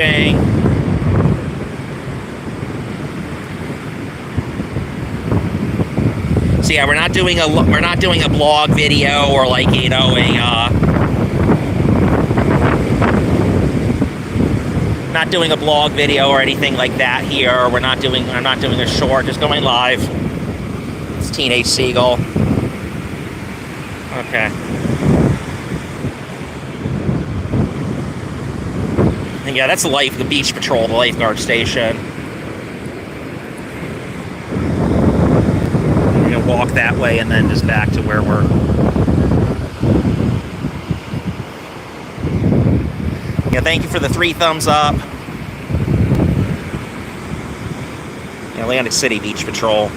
So yeah, we're not doing a blog video or like, you know, not doing a blog video or anything like that here. I'm not doing a short, just going live. It's Teenage Seagull. Okay. And yeah, that's the beach patrol, the lifeguard station. We're gonna walk that way and then just back to where we're. Yeah, thank you for the 3 thumbs up. Atlantic City Beach Patrol.